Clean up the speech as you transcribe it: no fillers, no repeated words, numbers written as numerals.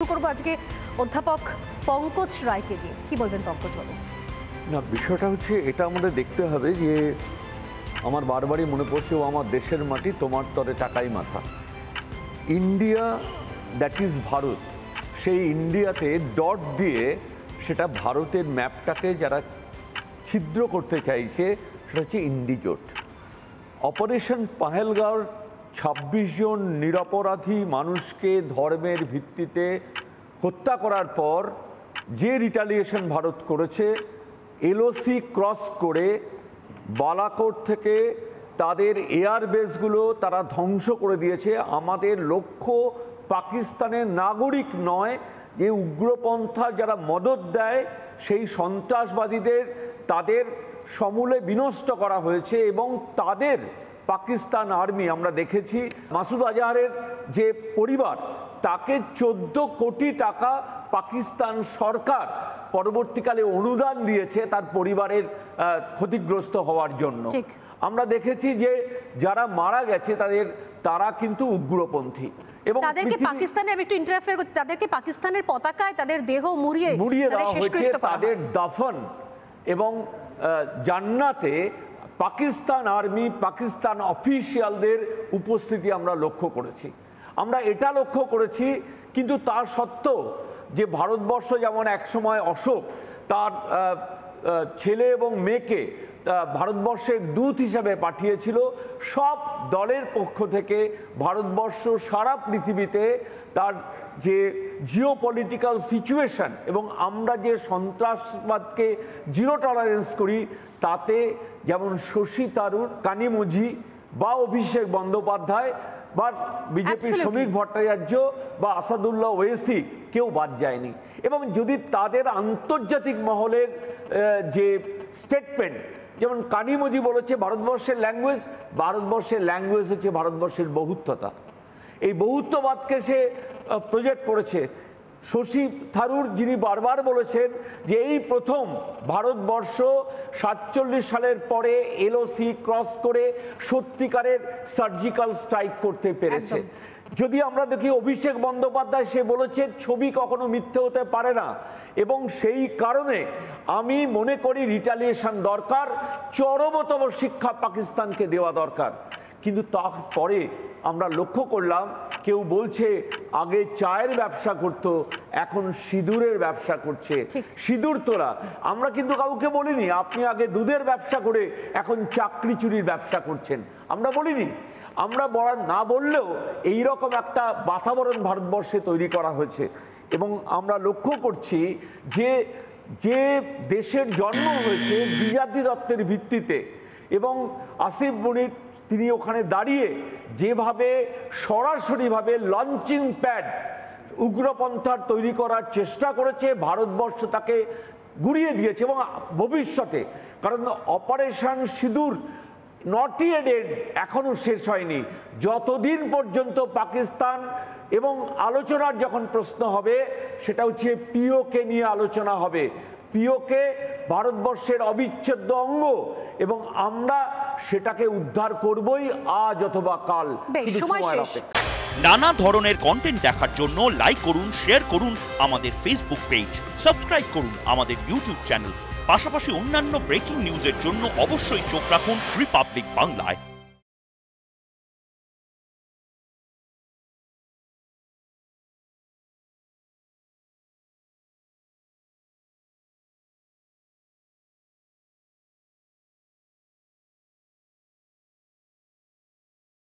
করব আজকে অধ্যাপক পঙ্কজ রায়কে দিয়ে। কি বলবেন পঙ্কজ বাবু? না, বিষয়টা হচ্ছে এটা আমাদের দেখতে হবে যে আমার বারবারই মনে পড়ছে ও আমার দেশের মাটি, তোমার তরে টাকাই মাথা। ইন্ডিয়া দ্যাট ইজ ভারত, সেই ইন্ডিয়াতে ডট দিয়ে সেটা ভারতের ম্যাপটাকে যারা ছিদ্র করতে চাইছে সেটা হচ্ছে ইন্ডিজোট। অপারেশন পাহেলগাঁওর ২৬ জন নিরপরাধী মানুষকে ধর্মের ভিত্তিতে হত্যা করার পর যে রিটালিয়েশন ভারত করেছে, এলওসি ক্রস করে বালাকোট থেকে তাদের এয়ার বেসগুলো তারা ধ্বংস করে দিয়েছে। আমাদের লক্ষ্য পাকিস্তানের নাগরিক নয়, যে উগ্রপন্থা যারা মদত দেয় সেই সন্ত্রাসবাদীদের তাদের সমূলে বিনষ্ট করা হয়েছে এবং তাদের পাকিস্তান আর্মি, আমরা দেখেছি মাসুদ আজহারের যে পরিবার, তাকে ১৪ কোটি টাকা পাকিস্তান সরকার পরবর্তীকালে অনুদান দিয়েছে তার পরিবারের ক্ষতিগ্রস্ত হওয়ার জন্য। আমরা দেখেছি যে যারা মারা গেছে তারা কিন্তু উগ্রপন্থী এবং তাদেরকে পাকিস্তানে, আমি একটু ইন্টারফেয়ার করছি, তাদেরকে পাকিস্তানের পতাকায় তাদের দেহ মুড়িয়ে দেওয়া হয়েছে, তাদের দাফন এবং জান্নাতে পাকিস্তান আর্মি, পাকিস্তান অফিসিয়ালদের উপস্থিতি আমরা লক্ষ্য করেছি। আমরা এটা লক্ষ্য করেছি, কিন্তু তার সত্ত্বেও যে ভারতবর্ষ যেমন একসময় অশোক তার ছেলে এবং মেয়েকে ভারতবর্ষের দূত হিসাবে পাঠিয়েছিল, সব দলের পক্ষ থেকে ভারতবর্ষ সারা পৃথিবীতে তার যে জিও পলিটিক্যাল সিচুয়েশন এবং আমরা যে সন্ত্রাসবাদকে জিরো টলারেন্স করি, তাতে যেমন শশী থারুর, কানিমোঝি বা অভিষেক বন্দ্যোপাধ্যায় বা বিজেপির শ্রমিক ভট্টাচার্য বা আসাদুল্লাহ ওয়েসি কেউ বাদ যায়নি। এবং যদি তাদের আন্তর্জাতিক মহলের যে স্টেটমেন্ট, যেমন কানিমোঝি বলেছে ভারতবর্ষের ল্যাঙ্গুয়েজ হচ্ছে ভারতবর্ষের বহুত্বতা, এই বহুত্ববাদকে সে প্রজেক্ট করেছে। শশী থারুর যিনি বারবার বলেছেন যে এই প্রথম ভারতবর্ষ ৪৭ সালের পরে এলওসি ক্রস করে সত্যিকারের সার্জিক্যাল স্ট্রাইক করতে পেরেছে। যদি আমরা দেখি অভিষেক বন্দ্যোপাধ্যায়, সে বলেছে ছবি কখনো মিথ্যে হতে পারে না এবং সেই কারণে আমি মনে করি রিটালিয়েশন দরকার, চরমতম শিক্ষা পাকিস্তানকে দেওয়া দরকার। কিন্তু তারপরে আমরা লক্ষ্য করলাম কেউ বলছে আগে চায়ের ব্যবসা করত, এখন সিঁদুরের ব্যবসা করছে, সিঁদুর তোলা। আমরা কিন্তু কাউকে বলিনি আপনি আগে দুধের ব্যবসা করে এখন চাকরি চুরির ব্যবসা করছেন, আমরা বলিনি। আমরা না বললেও এইরকম একটা বাতাবরণ ভারতবর্ষে তৈরি করা হয়েছে এবং আমরা লক্ষ্য করছি যে দেশের জন্ম হয়েছে দ্বিজাতি তত্ত্বের ভিত্তিতে এবং আসিফ মনির তিনি ওখানে দাঁড়িয়ে যেভাবে সরাসরিভাবে লঞ্চিং প্যাড উগ্রপন্থার তৈরি করার চেষ্টা করেছে, ভারতবর্ষ তাকে গুড়িয়ে দিয়েছে এবং ভবিষ্যতে, কারণ অপারেশন সিঁদুর নট ইয়েট এন্ড, এখনো শেষ হয়নি। যতদিন পর্যন্ত পাকিস্তান এবং আলোচনার যখন প্রশ্ন হবে সেটা হচ্ছে পিওকে নিয়ে আলোচনা হবে। পিওকে ভারতবর্ষের অবিচ্ছেদ্য অঙ্গ এবং আমরা সেটাকে উদ্ধার করবই আজ অথবা কাল। নানা ধরনের কন্টেন্ট দেখার জন্য লাইক করুন, শেয়ার করুন আমাদের ফেসবুক পেজ, সাবস্ক্রাইব করুন আমাদের ইউটিউব চ্যানেল। পাশাপাশি অন্যান্য ব্রেকিং নিউজের জন্য অবশ্যই চোখ রাখুন রিপাবলিক বাংলায়।